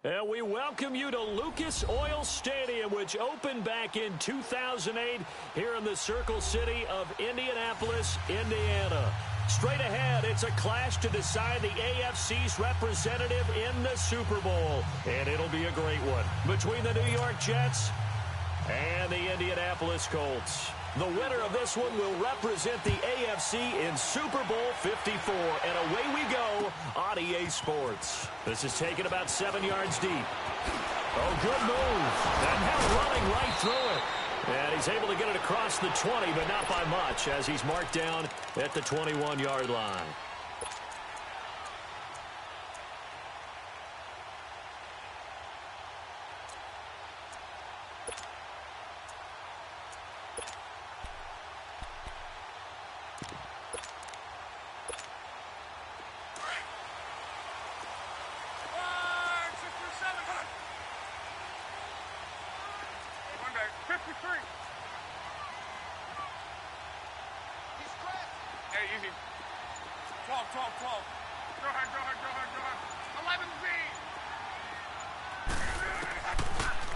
And we welcome you to Lucas Oil Stadium, which opened back in 2008 here in the Circle City of Indianapolis, Indiana. Straight ahead, it's a clash to decide the AFC's representative in the Super Bowl. And it'll be a great one between the New York Jets and the Indianapolis Colts. The winner of this one will represent the AFC in Super Bowl 54. And away we go on EA Sports. This is taken about 7 yards deep. Oh, good move. And now running right through it. And he's able to get it across the 20, but not by much, as he's marked down at the 21-yard line.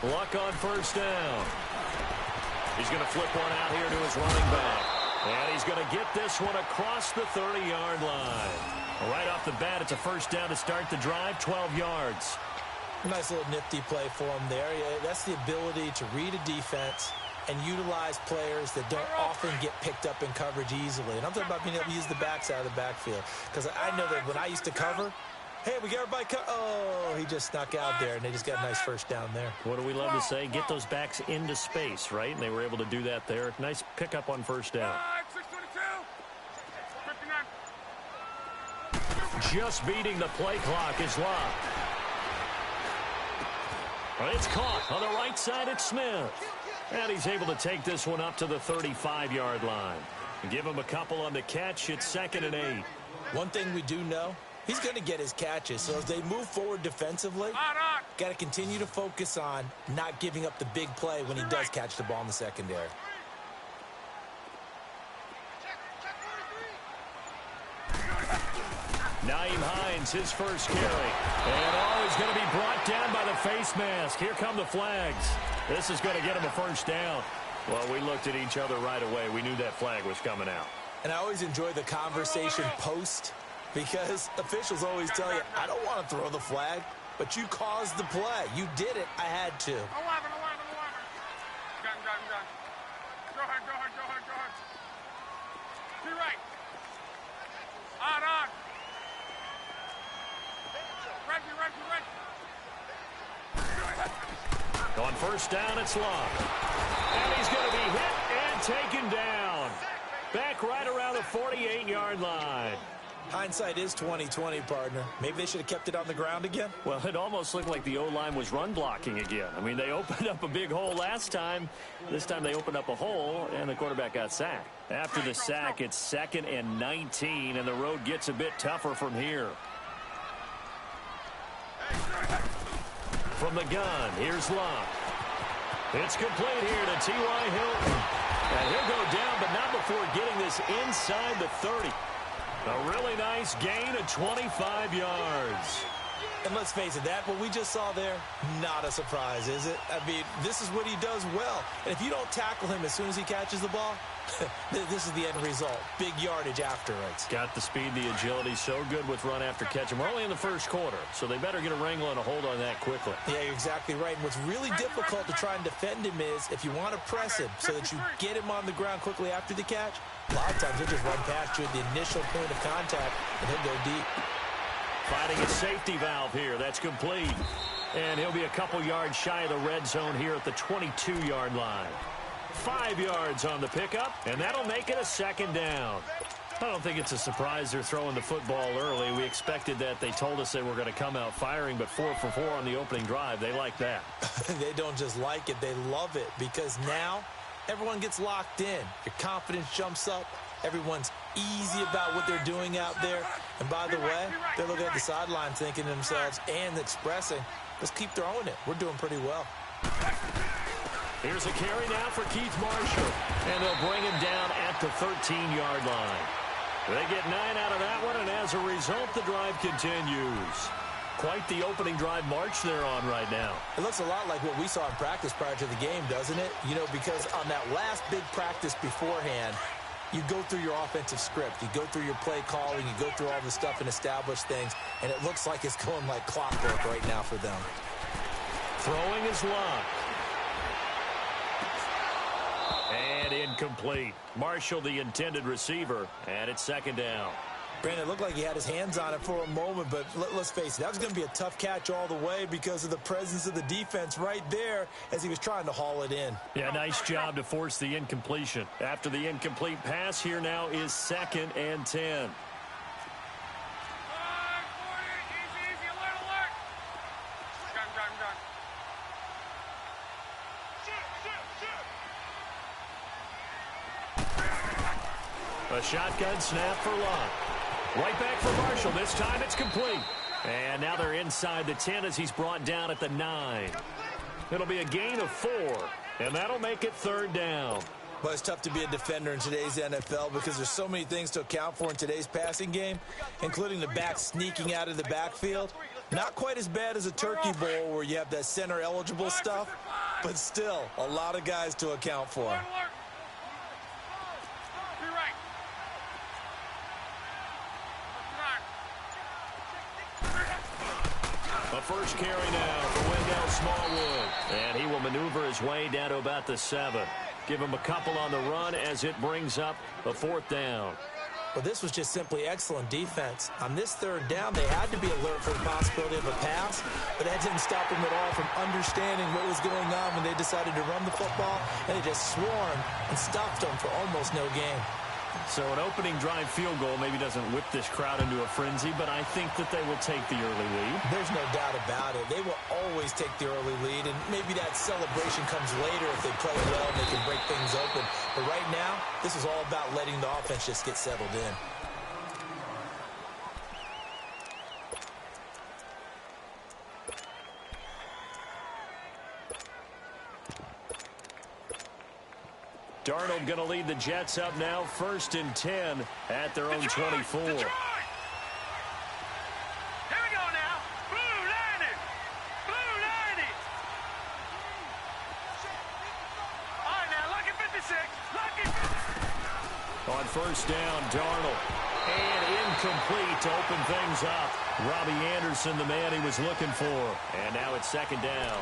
Luck on first down. He's going to flip one out here to his running back. And he's going to get this one across the 30-yard line. Right off the bat, it's a first down to start the drive, 12 yards. Nice little nifty play for him there. That's the ability to read a defense and utilize players that don't often get picked up in coverage easily. And I'm talking about being able to use the backs out of the backfield. Because I know that when I used to cover, hey, we got everybody oh, he just snuck out there, and they just got a nice first down there. What do we love to say? Get those backs into space, right? And they were able to do that there. Nice pickup on first down. just beating the play clock is locked. It's caught on the right side. It's Smith. And he's able to take this one up to the 35-yard line. Give him a couple on the catch. It's 2nd and 8. One thing we do know, he's going to get his catches. So as they move forward defensively, got to continue to focus on not giving up the big play when he does catch the ball in the secondary. Naeem Hines, his first carry. And he's going to be brought down by the face mask. Here come the flags. This is going to get him a first down. Well, we looked at each other right away. We knew that flag was coming out. And I always enjoy the conversation post because officials always tell you, I don't want to throw the flag, but you caused the play. You did it. I had to. 11. Go ahead. Be right. On. Ready. On first down, it's Long. And he's going to be hit and taken down. Back right around the 48-yard line. Hindsight is 20/20, partner. Maybe they should have kept it on the ground again. Well, it almost looked like the O-line was run blocking again. I mean, they opened up a big hole last time. This time they opened up a hole, and the quarterback got sacked. After the sack, it's 2nd and 19, and the road gets a bit tougher from here. From the gun, here's Locke. It's complete here to T.Y. Hilton. And he'll go down, but not before getting this inside the 30. A really nice gain of 25 yards. And let's face it, what we just saw there, not a surprise, is it? I mean, this is what he does well. And if you don't tackle him as soon as he catches the ball, this is the end result. Big yardage afterwards. Got the speed, the agility, so good with run after catch. And we're only in the first quarter, so they better get a wrangle and a hold on that quickly. Yeah, you're exactly right. And what's really difficult to try and defend him is if you want to press him so that you get him on the ground quickly after the catch, a lot of times he'll just run past you at the initial point of contact, and he'll go deep. Finding a safety valve here. That's complete. And he'll be a couple yards shy of the red zone here at the 22-yard line. 5 yards on the pickup, and that'll make it a 2nd down. I don't think it's a surprise they're throwing the football early. We expected that. They told us they were going to come out firing, but 4 for 4 on the opening drive. They like that. They don't just like it. They love it because now everyone gets locked in. Your confidence jumps up. Everyone's easy about what they're doing out there. And by the way, they're looking at the sideline thinking to themselves and expressing, let's keep throwing it. We're doing pretty well. Here's a carry now for Keith Marshall. And they'll bring him down at the 13-yard line. They get 9 out of that one, and as a result, the drive continues. Quite the opening drive march they're on right now. It looks a lot like what we saw in practice prior to the game, doesn't it? You know, because on that last big practice beforehand, you go through your offensive script. You go through your play calling. You go through all the stuff and establish things. And it looks like it's going like clockwork right now for them. Throwing is locked. And incomplete. Marshall, the intended receiver. And it's 2nd down. Brandon, it looked like he had his hands on it for a moment, but let's face it, that was going to be a tough catch all the way because of the presence of the defense right there as he was trying to haul it in. Yeah, nice job to force the incompletion. After the incomplete pass, here now is 2nd and 10. A shotgun snap for Locke. Right back for Marshall. This time it's complete. And now they're inside the 10 as he's brought down at the 9. It'll be a gain of 4, and that'll make it 3rd down. Well, it's tough to be a defender in today's NFL because there's so many things to account for in today's passing game, including the back sneaking out of the backfield. Not quite as bad as a turkey bowl where you have that center-eligible stuff, but still a lot of guys to account for. A first carry now for Wendell Smallwood. And he will maneuver his way down to about the 7. Give him a couple on the run as it brings up a 4th down. Well, this was just simply excellent defense. On this 3rd down, they had to be alert for the possibility of a pass, but that didn't stop them at all from understanding what was going on when they decided to run the football, and they just swarmed and stopped them for almost no gain. So an opening drive field goal maybe doesn't whip this crowd into a frenzy, but I think that they will take the early lead. There's no doubt about it. They will always take the early lead, and maybe that celebration comes later if they play well and they can break things open. But right now, this is all about letting the offense just get settled in. Darnold going to lead the Jets up now, 1st and 10 at their own 24. Detroit! Here we go now. Blue 90. Blue 90. All right, now, lucky 56. Lucky 56. On 1st down, Darnold. And incomplete to open things up. Robbie Anderson, the man he was looking for. And now it's 2nd down.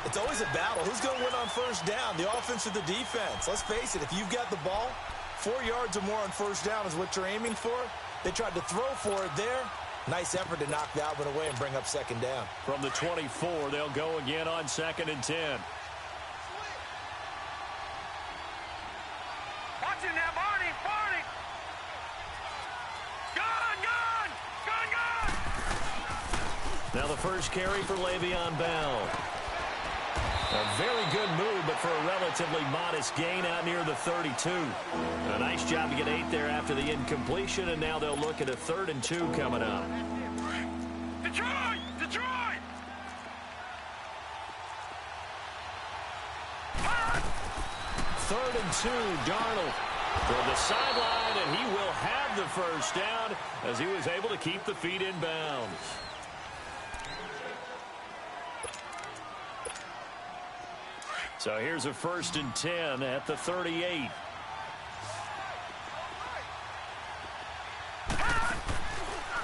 It's always a battle. Who's going to win on 1st down, the offense or the defense? Let's face it, if you've got the ball, 4 yards or more on 1st down is what you're aiming for. They tried to throw for it there. Nice effort to knock that one away and bring up 2nd down. From the 24, they'll go again on 2nd and 10. Watch it now, Barney. Barney. Gone, gone. Gone, gone. Now the first carry for Le'Veon Bell. A very good move, but for a relatively modest gain out near the 32. A nice job to get 8 there after the incompletion, and now they'll look at a 3rd and 2 coming up. Detroit! Detroit! 3rd and 2, Darnold from the sideline, and he will have the 1st down as he was able to keep the feet in bounds. So here's a 1st and 10 at the 38.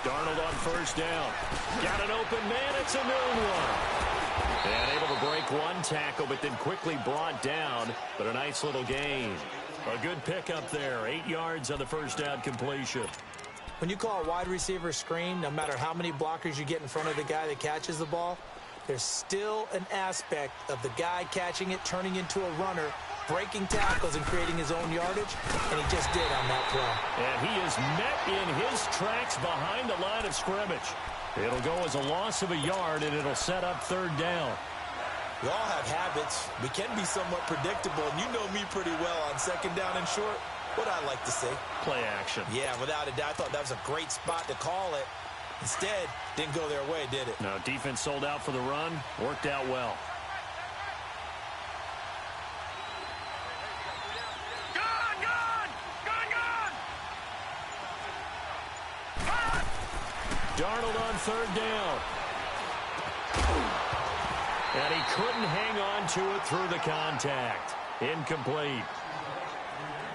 Darnold on 1st down. Got an open man. It's a noon one. And able to break one tackle, but then quickly brought down. But a nice little gain. A good pickup there. 8 yards on the 1st down completion. When you call a wide receiver screen, no matter how many blockers you get in front of the guy that catches the ball, there's still an aspect of the guy catching it, turning into a runner, breaking tackles and creating his own yardage, and he just did on that play. And he is met in his tracks behind the line of scrimmage. It'll go as a loss of a yard, and it'll set up 3rd down. We all have habits. We can be somewhat predictable, and you know me pretty well on 2nd down and short. What I like to say. Play action. Yeah, without a doubt. I thought that was a great spot to call it. Instead, didn't go their way, did it? No, defense sold out for the run. Worked out well. Gone, gone. Gone, gone. Darnold on 3rd down. And he couldn't hang on to it through the contact. Incomplete.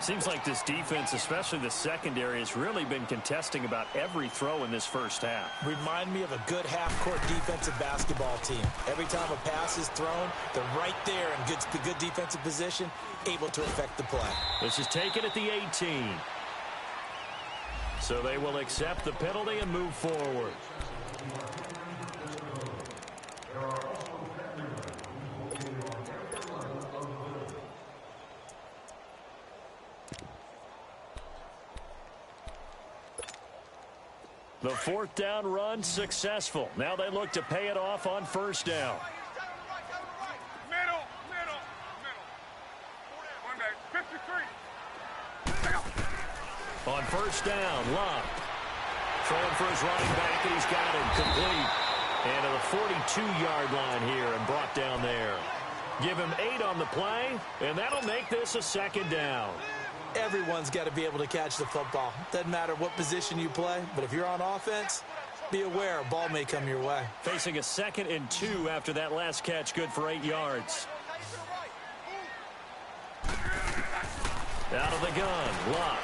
Seems like this defense, especially the secondary, has really been contesting about every throw in this 1st half. Remind me of a good half-court defensive basketball team. Every time a pass is thrown, they're right there in good defensive position, able to affect the play. This is taken at the 18. So they will accept the penalty and move forward. The 4th down run successful. Now they look to pay it off on 1st down. Middle. One back. 53. On 1st down, Love. Throwing for his running back, and he's got him complete. And to the 42-yard line here and brought down there. Give him 8 on the play, and that'll make this a 2nd down. Everyone's got to be able to catch the football. Doesn't matter what position you play, but if you're on offense, be aware a ball may come your way. Facing a 2nd and 2 after that last catch, good for 8 yards. Out of the gun, Love.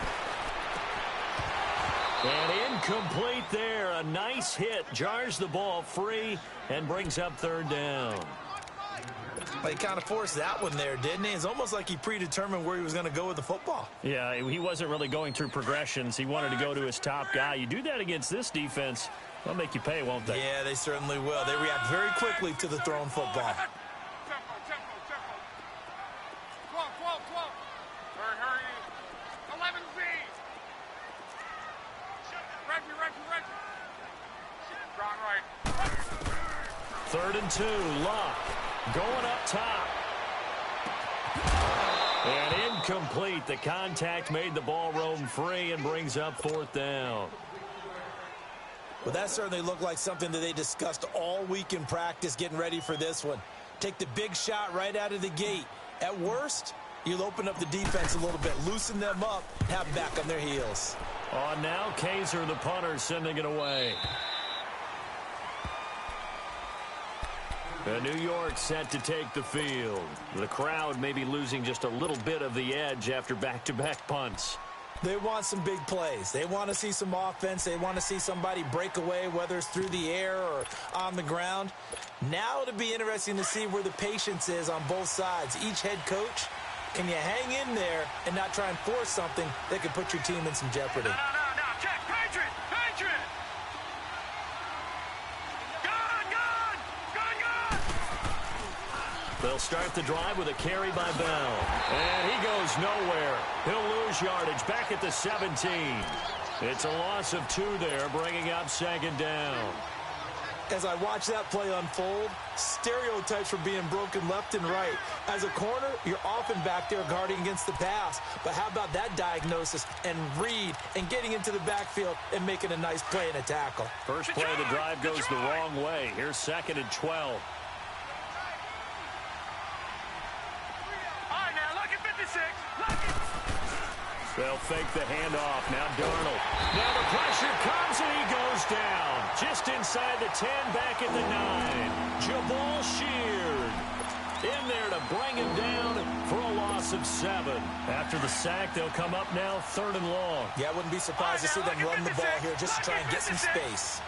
And incomplete there. A nice hit. Jars the ball free and brings up 3rd down. Well, he kind of forced that one there, didn't he? It's almost like he predetermined where he was going to go with the football. Yeah, he wasn't really going through progressions. He wanted to go to his top guy. You do that against this defense, they'll make you pay, won't they? Yeah, they certainly will. They react very quickly to the thrown football. Tempo. 12. Hurry. 11Z. 3rd and 2. Luck going up top. And incomplete. The contact made the ball roam free and brings up 4th down. Well, that certainly looked like something that they discussed all week in practice getting ready for this one. Take the big shot right out of the gate. At worst, you'll open up the defense a little bit, loosen them up, and have them back on their heels. On now, Kaiser, the punter, sending it away. And New York set to take the field. The crowd may be losing just a little bit of the edge after back-to-back punts. They want some big plays. They want to see some offense. They want to see somebody break away, whether it's through the air or on the ground. Now it'll be interesting to see where the patience is on both sides. Each head coach, can you hang in there and not try and force something that could put your team in some jeopardy? No. Check. Patriot. Gun. They'll start the drive with a carry by Bell. And he goes nowhere. He'll lose yardage back at the 17. It's a loss of 2 there, bringing up 2nd down. As I watch that play unfold, stereotypes were being broken left and right. As a corner, you're often back there guarding against the pass. But how about that diagnosis and read and getting into the backfield and making a nice play and a tackle? First play of the drive goes the wrong way. Here's 2nd and 12. They'll fake the handoff. Now Darnold. Now the pressure comes and he goes down. Just inside the 10, back at the 9. Jabal Sheard in there to bring him down for a loss of 7. After the sack, they'll come up now 3rd and long. Yeah, I wouldn't be surprised to see them run the ball here just to try and get some space.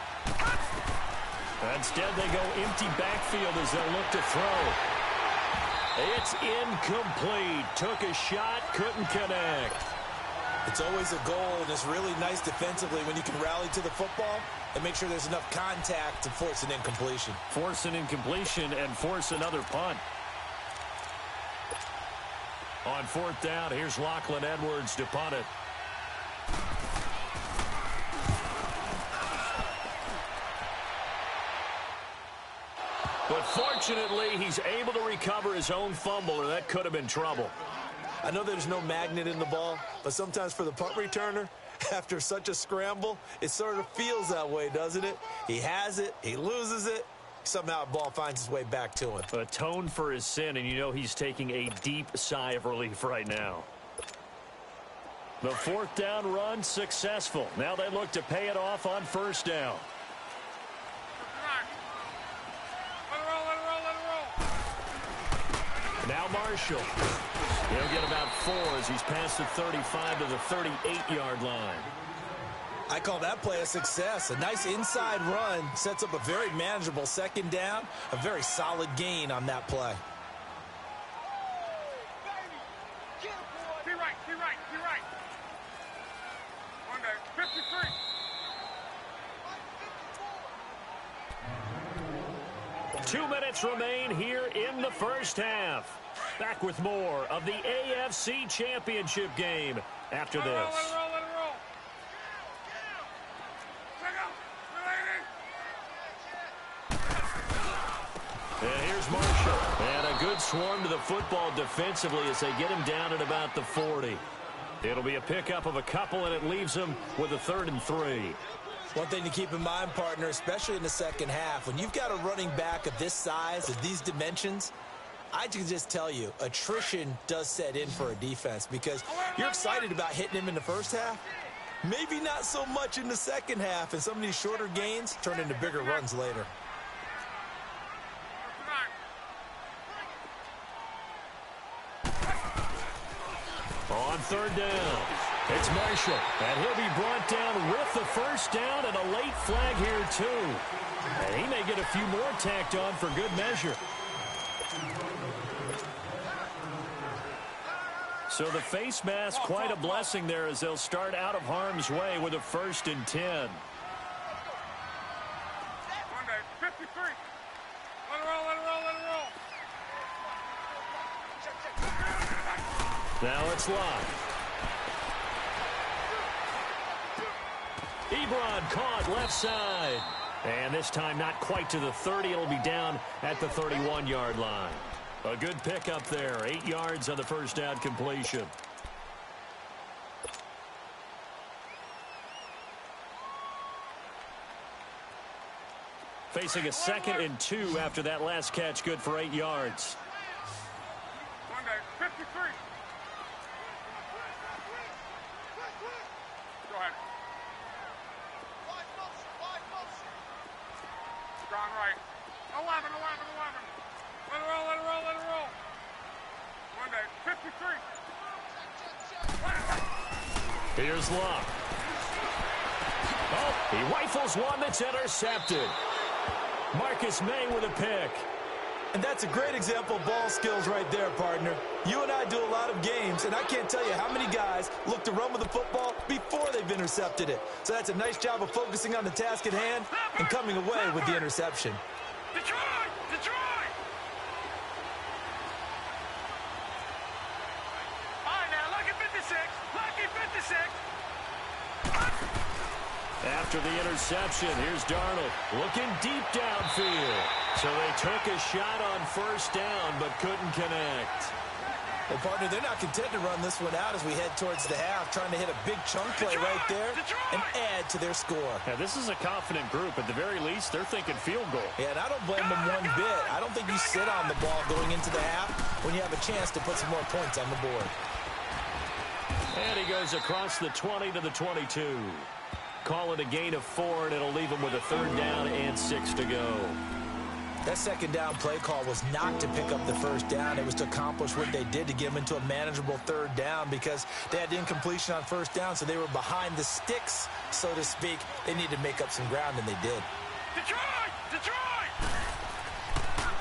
Instead, they go empty backfield as they'll look to throw. It's incomplete. Took a shot, couldn't connect. It's always a goal, and it's really nice defensively when you can rally to the football and make sure there's enough contact to force an incompletion. Force an incompletion and force another punt. On 4th down, here's Lachlan Edwards to punt it. But fortunately, he's able to recover his own fumble, or that could have been trouble. I know there's no magnet in the ball, but sometimes for the punt returner, after such a scramble, it sort of feels that way, doesn't it? He has it, he loses it, somehow the ball finds its way back to him. Atone for his sin, and you know he's taking a deep sigh of relief right now. The 4th down run successful. Now they look to pay it off on 1st down. Now Marshall. He'll get about 4 as he's past the 35 to the 38-yard line. I call that play a success. A nice inside run sets up a very manageable 2nd down, a very solid gain on that play. Be right. 53. Two minutes remain here in the 1st half. Back with more of the AFC Championship game after this. Let it roll. And here's Marshall. And a good swarm to the football defensively as they get him down at about the 40. It'll be a pickup of a couple, and it leaves him with a 3rd and 3. One thing to keep in mind, partner, especially in the 2nd half, when you've got a running back of this size, of these dimensions, I can just tell you, attrition does set in for a defense because you're excited about hitting him in the 1st half. Maybe not so much in the 2nd half, and some of these shorter gains turn into bigger runs later. On 3rd down, it's Marshall, and he'll be brought down with the 1st down and a late flag here too. And he may get a few more tacked on for good measure. So the face mask, quite a blessing there as they'll start out of harm's way with a 1st and 10. 53. Let it roll. Now it's Locke. Ebron caught left side. And this time not quite to the 30. It'll be down at the 31-yard line. A good pickup there. 8 yards on the first down completion. Facing a 2nd and 2 after that last catch. Good for 8 yards. 53. Go ahead. Strong right. 11. Let it roll. Monday, 53. Here's Luck. Oh, he rifles one that's intercepted. Marcus May with a pick. And that's a great example of ball skills right there, partner. You and I do a lot of games, and I can't tell you how many guys look to run with the football before they've intercepted it. So that's a nice job of focusing on the task at hand and coming away with the interception. Detroit! All right, now, lucky 56. After the interception, here's Darnold looking deep downfield. So they took a shot on first down but couldn't connect. Well, partner, they're not content to run this one out as we head towards the half, trying to hit a big chunk play right there and add to their score. Now, this is a confident group. At the very least, they're thinking field goal. Yeah, and I don't blame them one bit. I don't think you sit on the ball going into the half when you have a chance to put some more points on the board. And he goes across the 20 to the 22. Call it a gain of 4, and it'll leave him with a 3rd down and 6 to go. That 2nd down play call was not to pick up the first down. It was to accomplish what they did to get them into a manageable 3rd down because they had incompletion on first down, so they were behind the sticks, so to speak. They needed to make up some ground, and they did. Detroit!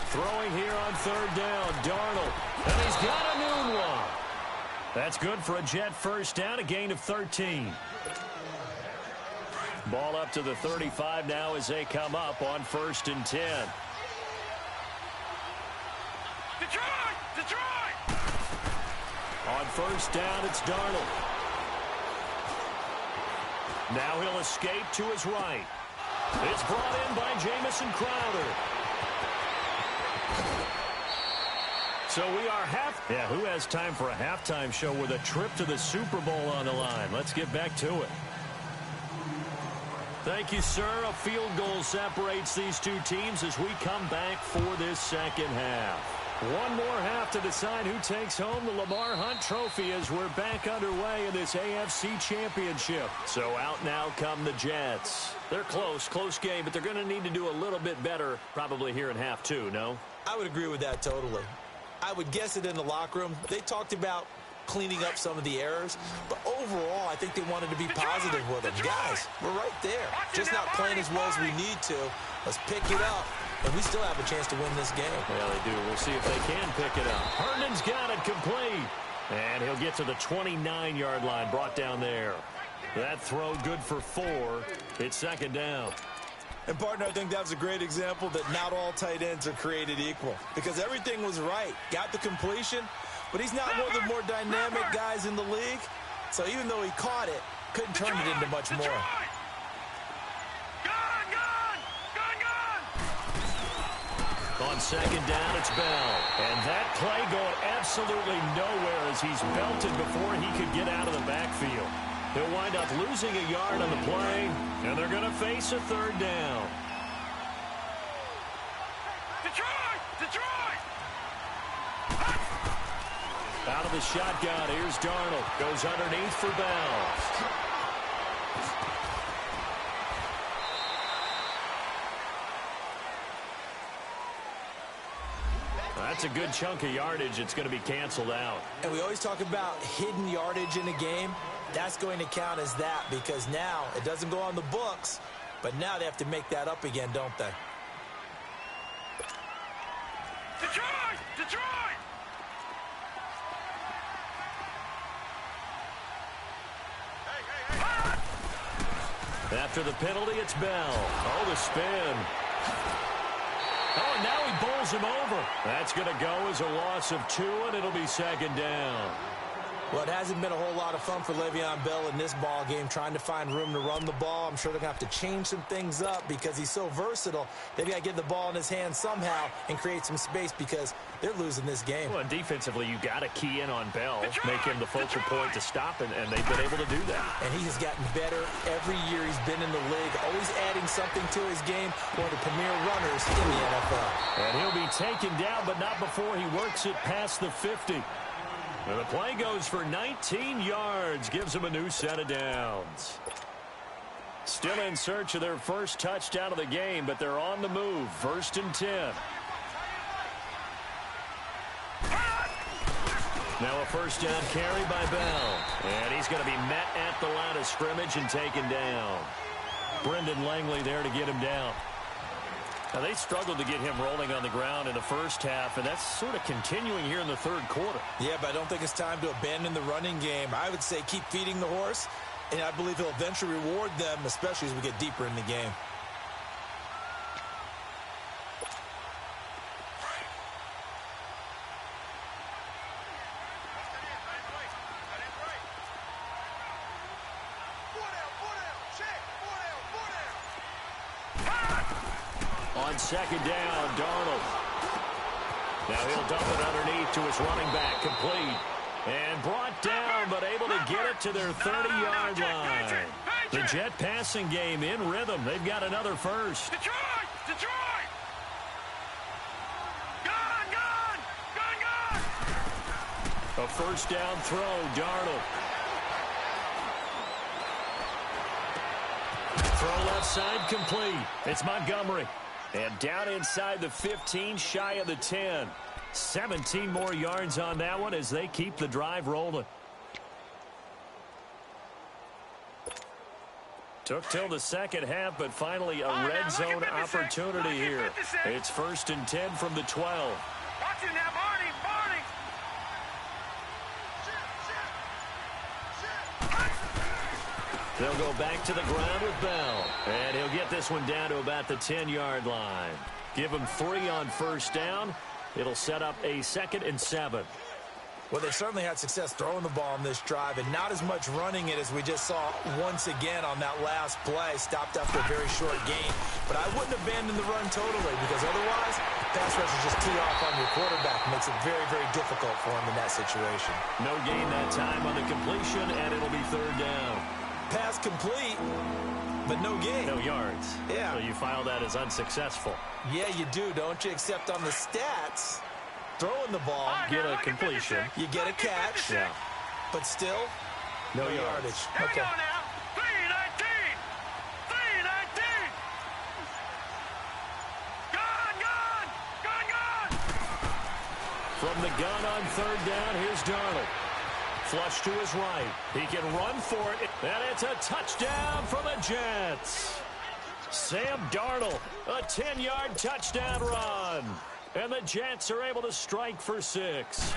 Throwing here on 3rd down, Darnold. And he's got a new one. That's good for a Jet first down, a gain of 13. Ball up to the 35 now as they come up on 1st and 10. Detroit! On 1st down, it's Darnold. Now he'll escape to his right. It's brought in by Jamison Crowder. So we are who has time for a halftime show with a trip to the Super Bowl on the line? Let's get back to it. Thank you, sir. A field goal separates these two teams as we come back for this 2nd half. One more half to decide who takes home the Lamar Hunt Trophy as we're back underway in this AFC Championship. So out now come the Jets. They're close game, but they're going to need to do a little bit better probably here in half 2, no? I would agree with that totally. I would guess it in the locker room. They talked about cleaning up some of the errors, but overall I think they wanted to be positive with them. Guys, we're right there, just not playing as well as we need to. Let's pick it up, and we still have a chance to win this game. Yeah, they do. We'll see if they can pick it up. Herndon's got it complete, and he'll get to the 29-yard line, brought down there. That throw good for 4. It's 2nd down. And, partner, I think that was a great example that not all tight ends are created equal because everything was right. Got the completion, but he's not one of the more dynamic guys in the league. So even though he caught it, couldn't turn it into much more. On 2nd down, it's Bell. And that play going absolutely nowhere as he's belted before he could get out of the backfield. He'll wind up losing a yard on the play, and they're going to face a 3rd down. Detroit! Out of the shotgun, here's Darnold. Goes underneath for Bell. That's a good chunk of yardage. It's going to be canceled out. And we always talk about hidden yardage in a game. That's going to count as that because now it doesn't go on the books, but now they have to make that up again, don't they? Detroit! After the penalty, it's Bell. Oh, the spin. Oh, and now he bowls him over. That's going to go as a loss of 2, and it'll be 2nd down. Well, it hasn't been a whole lot of fun for Le'Veon Bell in this ball game, trying to find room to run the ball. I'm sure they're going to have to change some things up because he's so versatile. They've got to get the ball in his hands somehow and create some space because they're losing this game. Well, defensively, you got to key in on Bell, make him the focal point to stop, and they've been able to do that. And he has gotten better every year he's been in the league, always adding something to his game, one of the premier runners in the NFL. And he'll be taken down, but not before he works it past the 50. And the play goes for 19 yards, gives him a new set of downs. Still in search of their first touchdown of the game, but they're on the move. 1st and 10. Now a first down carry by Bell. And he's going to be met at the line of scrimmage and taken down. Brendan Langley there to get him down. Now, they struggled to get him rolling on the ground in the first half, and that's sort of continuing here in the third quarter. Yeah, but I don't think it's time to abandon the running game. I would say keep feeding the horse, and I believe he'll eventually reward them, especially as we get deeper in the game. On second down, Darnold. Now he'll dump it underneath to his running back, complete. And brought down, but able to get it to their 30-yard line. The Jet passing game in rhythm. They've got another first. Detroit! Detroit! Gone! Gone! Gone! Gone! A first down throw, Darnold. Throw left side, complete. It's Montgomery. And down inside the 15, shy of the 10. 17 more yards on that one as they keep the drive rolling. Took till the second half, but finally a red zone opportunity here. It's 1st and 10 from the 12. Watch it now, Barney! Barney! They'll go back to the ground with Bell. And he'll get this one down to about the 10-yard line. Give him 3 on first down. It'll set up a 2nd and 7. Well, they certainly had success throwing the ball on this drive and not as much running it as we just saw once again on that last play. Stopped after a very short gain. But I wouldn't abandon the run totally because otherwise, pass rush is just tee off on your quarterback. Makes it very, very difficult for him in that situation. No gain that time on the completion, and it'll be 3rd down. Pass complete, but no gain. No yards. Yeah. So you file that as unsuccessful. Yeah, you do, don't you? Except on the stats, throwing the ball, Get a completion. you get a catch, Yeah. but still, No yardage. yards. Here we go now. 319! 319! Gone! Gone! Gone! Gone! From the gun on 3rd down, here's Darnold. Flush to his right. He can run for it, and it's a touchdown for the Jets. Sam Darnold, a 10-yard touchdown run. And the Jets are able to strike for 6.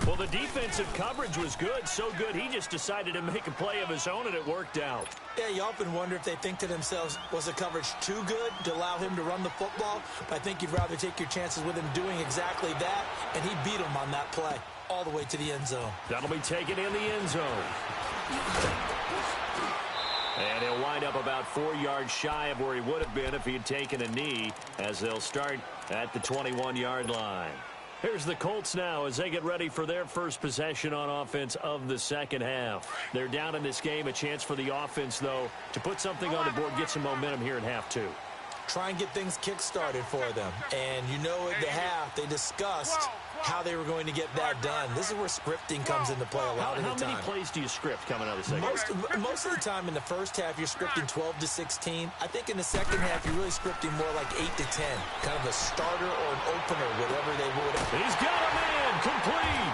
Well, the defensive coverage was good, so good he just decided to make a play of his own, and it worked out. Yeah, you often wonder if they think to themselves, was the coverage too good to allow him to run the football? But I think you'd rather take your chances with him doing exactly that, and he beat him on that play all the way to the end zone. That'll be taken in the end zone. And he'll wind up about 4 yards shy of where he would have been if he had taken a knee, as they'll start at the 21-yard line. Here's the Colts now as they get ready for their first possession on offense of the second half. They're down in this game. A chance for the offense, though, to put something on the board, get some momentum here in half 2. Try and get things kick-started for them. And you know at the half, they discussed how they were going to get that done. This is where scripting comes into play a lot of the time. How many plays do you script coming out of the second half? Most of the time in the first half, you're scripting 12 to 16. I think in the second half, you're really scripting more like 8 to 10. Kind of a starter or an opener, whatever they would. He's got a man, complete.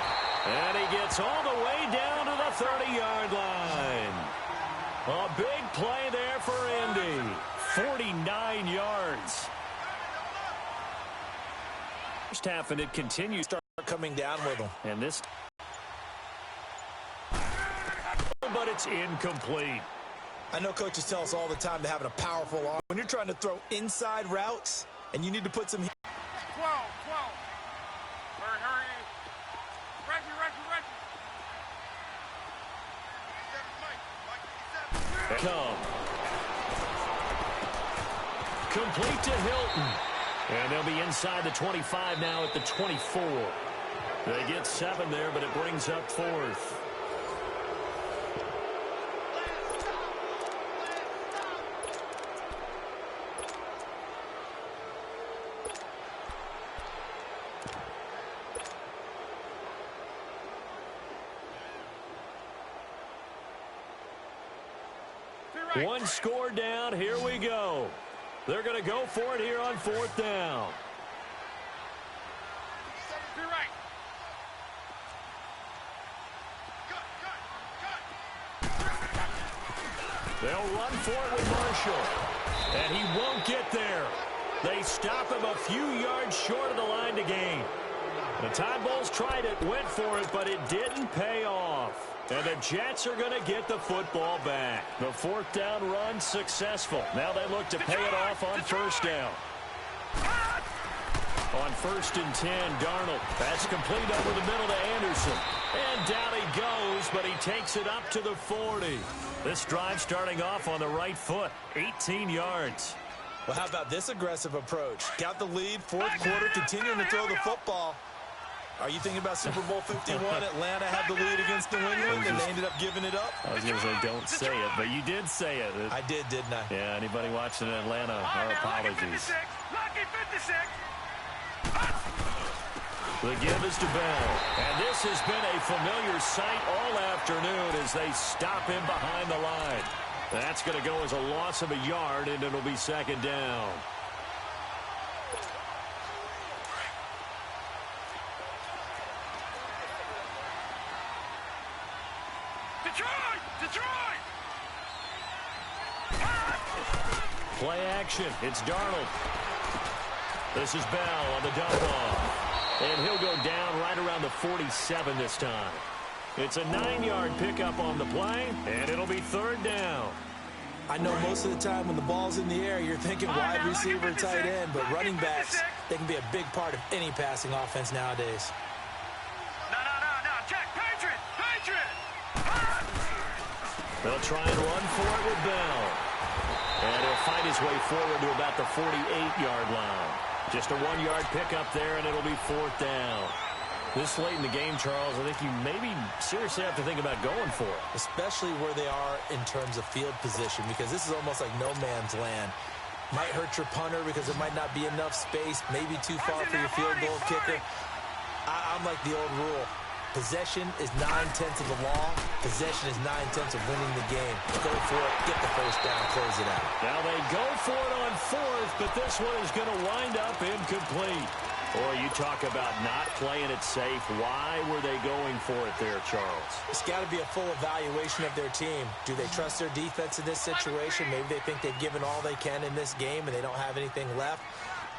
And he gets all the way down to the 30-yard line. A big play there for Indy. 49 yards. First half, and it continues. Start coming down with them. And this, but it's incomplete. I know coaches tell us all the time to having a powerful arm. When you're trying to throw inside routes and you need to put some... 12. Hurry. Reggie. come. Complete to Hilton. And they'll be inside the 25 now at the 24. They get 7 there, but it brings up 4th. One score down. Here we go. They're going to go for it here on 4th down. They'll run for it with Marshall. And he won't get there. They stop him a few yards short of the line to gain. The Tide Bulls tried it, went for it, but it didn't pay off. And the Jets are going to get the football back. The 4th down run successful. Now they look to pay it off on 1st down. On 1st and 10, Darnold. That's complete over the middle to Anderson. And down he goes, but he takes it up to the 40. This drive starting off on the right foot. 18 yards. Well, how about this aggressive approach? Got the lead, 4th quarter, continuing to throw the football. Are you thinking about Super Bowl 51? Atlanta had the lead against New England, and they ended up giving it up? I was going to say don't say it, but you did say it. I did, didn't I? Yeah, anybody watching in Atlanta, our apologies. Lucky 56. The give is to Bell. And this has been a familiar sight all afternoon as they stop him behind the line. That's going to go as a loss of a yard, and it'll be 2nd down. Detroit! Play action. It's Darnold. This is Bell on the dump off. And he'll go down right around the 47 this time. It's a 9-yard pickup on the play, and it'll be 3rd down. I know most of the time when the ball's in the air, you're thinking wide receiver, tight end, but running backs, they can be a big part of any passing offense nowadays. No. Check. Patriot! They'll try and run for it with Bell. And he'll find his way forward to about the 48-yard line. Just a 1-yard pickup there, and it'll be 4th down. This late in the game, Charles, I think you maybe seriously have to think about going for it. Especially where they are in terms of field position, because this is almost like no man's land. Might hurt your punter because there might not be enough space, maybe too far for your field goal kicker. I'm like the old rule. Possession is 9/10 of the law. Possession is 9/10 of winning the game. Go for it, get the 1st down, close it out. Now they go for it on 4th, but this one is going to wind up incomplete. Or you talk about not playing it safe. Why were they going for it there, Charles? It's got to be a full evaluation of their team. Do they trust their defense in this situation? Maybe they think they've given all they can in this game and they don't have anything left.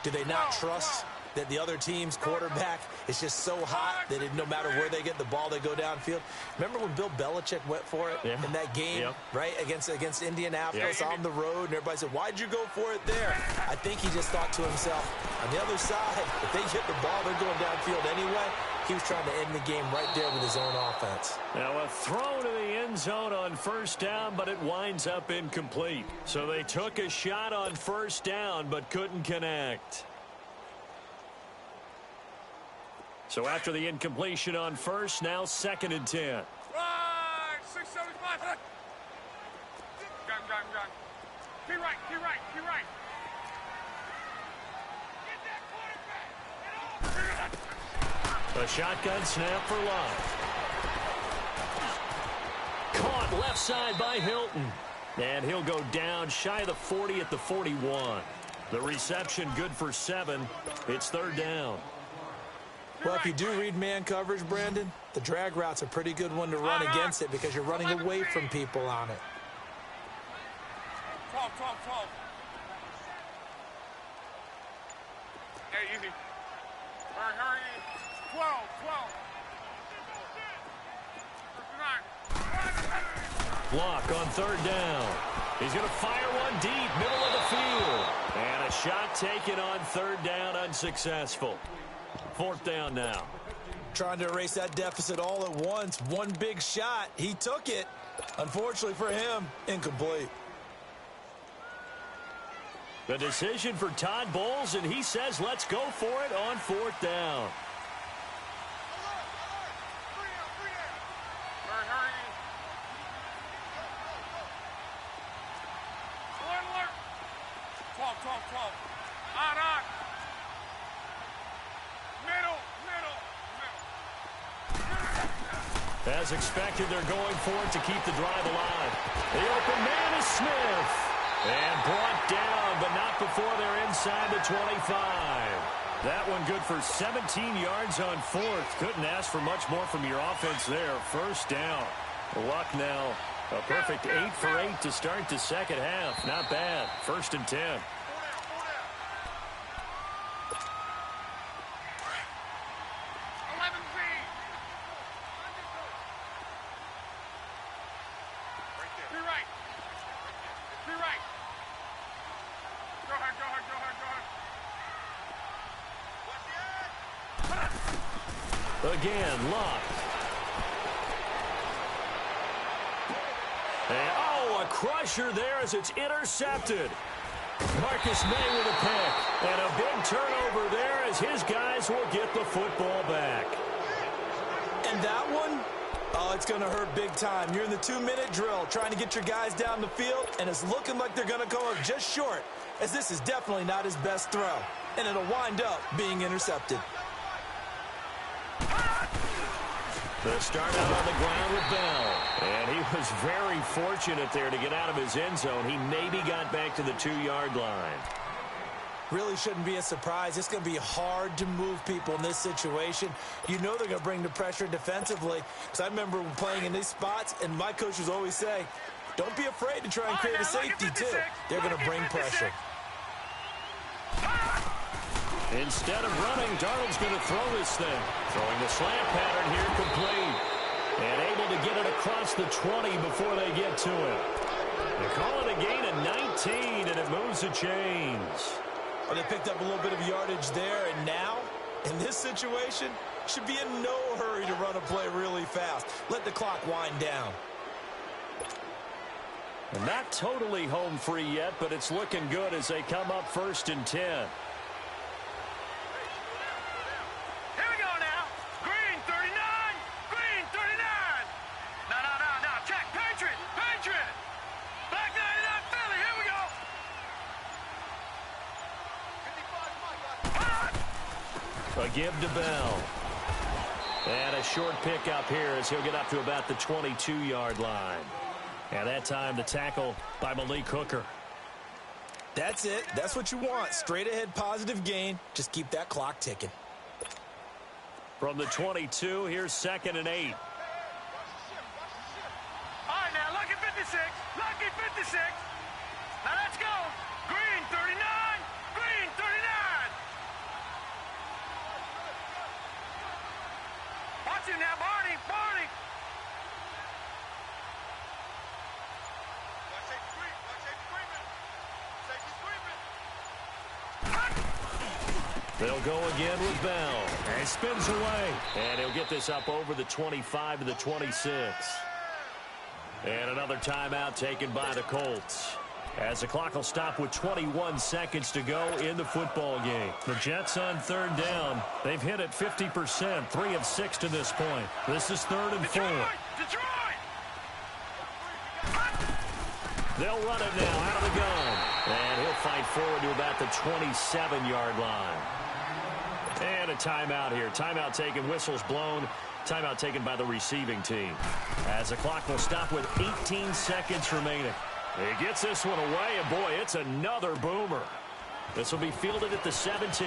Do they not trust that the other team's quarterback is just so hot that no matter where they get the ball, they go downfield? Remember when Bill Belichick went for it in that game, right, against Indianapolis on the road, and everybody said, why'd you go for it there? I think he just thought to himself, on the other side, if they hit the ball, they're going downfield anyway. He was trying to end the game right there with his own offense. Now a throw to the end zone on 1st down, but it winds up incomplete. So they took a shot on 1st down, but couldn't connect. So after the incompletion on 1st, now 2nd and 10. Right, 675. Gun. Key right. Get that quarterback. A shotgun snap for Love. Caught left side by Hilton. And he'll go down shy of the 40 at the 41. The reception good for 7. It's 3rd down. Well, if you do read man coverage, Brandon, the drag route's a pretty good one to run against it because you're running away from people on it. 12. Hey, easy. Hurry. 12. 39. Block on 3rd down. He's going to fire one deep, middle of the field. And a shot taken on 3rd down, unsuccessful. 4th down now. trying to erase that deficit all at once. One big shot. He took it. Unfortunately for him, incomplete. The decision for Todd Bowles, and he says let's go for it on 4th down. As expected, they're going for it to keep the drive alive. The open man is Smith. And brought down, but not before they're inside the 25. That one good for 17 yards on 4th. Couldn't ask for much more from your offense there. 1st down. Luck now. A perfect 8 for 8 to start the second half. Not bad. 1st and 10. Again, Luck. And, a crusher there as it's intercepted. Marcus May with a pick. And a big turnover there as his guys will get the football back. And that one, it's going to hurt big time. You're in the 2-minute drill trying to get your guys down the field, and it's looking like they're going to come up just short, as this is definitely not his best throw. And it'll wind up being intercepted. The start out on the ground with Bell. And he was very fortunate there to get out of his end zone. He maybe got back to the 2-yard line. Really shouldn't be a surprise. It's going to be hard to move people in this situation. You know they're going to bring the pressure defensively. Because I remember playing in these spots, and my coaches always say, don't be afraid to try and create a safety, too. They're going to bring pressure. Instead of running, Darnold's going to throw this thing. Throwing the slant pattern here complete. And able to get it across the 20 before they get to it. They call it a gain of 19, and it moves the chains. Well, they picked up a little bit of yardage there, and now, in this situation, should be in no hurry to run a play really fast. Let the clock wind down. And not totally home free yet, but it's looking good as they come up 1st and 10. A give to Bell. And a short pickup here as he'll get up to about the 22-yard line. And that time the tackle by Malik Hooker. That's it. That's what you want. Straight ahead positive gain. Just keep that clock ticking. From the 22, here's 2nd and 8. All right, now, lucky 56. Lucky 56. Now, let's go. Green, 39. Green, 39. Watch him now, Barney. Barney. Watch safety screen. Watch safety screaming. Safety screaming. They'll go again with Bell. And he spins away. And he'll get this up over the 25 to the 26. And another timeout taken by the Colts. As the clock will stop with 21 seconds to go in the football game. The Jets on 3rd down. They've hit it 50%, 3 of 6 to this point. This is 3rd and 4. Detroit! They'll run it now out of the gun. And he'll fight forward to about the 27-yard line. And a timeout here. Timeout taken, whistles blown. Timeout taken by the receiving team. As the clock will stop with 18 seconds remaining. He gets this one away, and boy, it's another boomer. This will be fielded at the 17.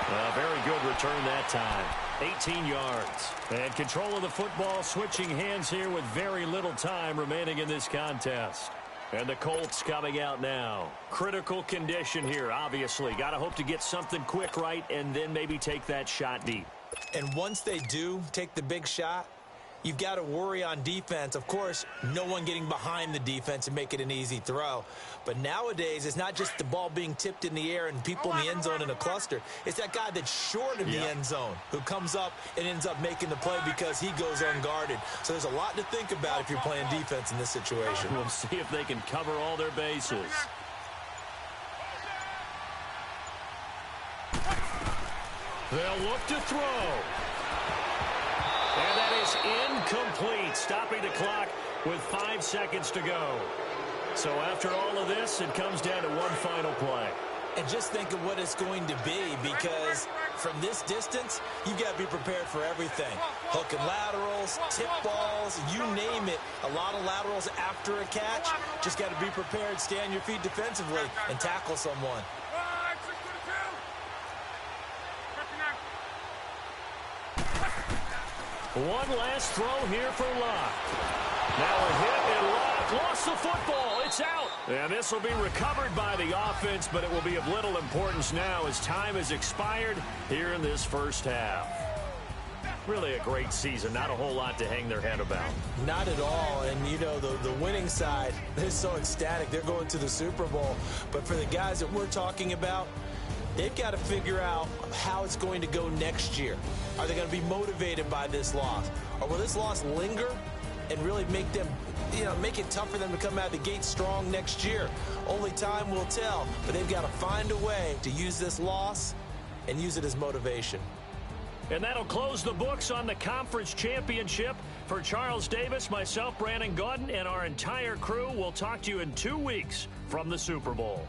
A very good return that time. 18 yards. And control of the football switching hands here with very little time remaining in this contest. And the Colts coming out now. Critical condition here, obviously. Got to hope to get something quick right and then maybe take that shot deep. And once they do take the big shot, you've got to worry on defense. Of course, no one getting behind the defense and make it an easy throw. But nowadays, it's not just the ball being tipped in the air and people in the end zone in a cluster. It's that guy that's short of the end zone who comes up and ends up making the play because he goes unguarded. So there's a lot to think about if you're playing defense in this situation. We'll see if they can cover all their bases. They'll look to throw. And that is incomplete, stopping the clock with 5 seconds to go. So after all of this, it comes down to one final play. And just think of what it's going to be, because from this distance, you've got to be prepared for everything. Hook and laterals, tip balls, you name it. A lot of laterals after a catch. Just got to be prepared, stay on your feet defensively, and tackle someone. One last throw here for Locke. Now a hit and Locke lost the football. It's out. And this will be recovered by the offense, but it will be of little importance now as time has expired here in this first half. Really a great season. Not a whole lot to hang their head about. Not at all. And, you know, the winning side, they're so ecstatic. They're going to the Super Bowl. But for the guys that we're talking about, they've got to figure out how it's going to go next year. Are they going to be motivated by this loss? Or will this loss linger and really make them, make it tough for them to come out of the gate strong next year? Only time will tell. But they've got to find a way to use this loss and use it as motivation. And that'll close the books on the conference championship. For Charles Davis, myself, Brandon Gaudin, and our entire crew, we'll talk to you in 2 weeks from the Super Bowl.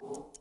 you.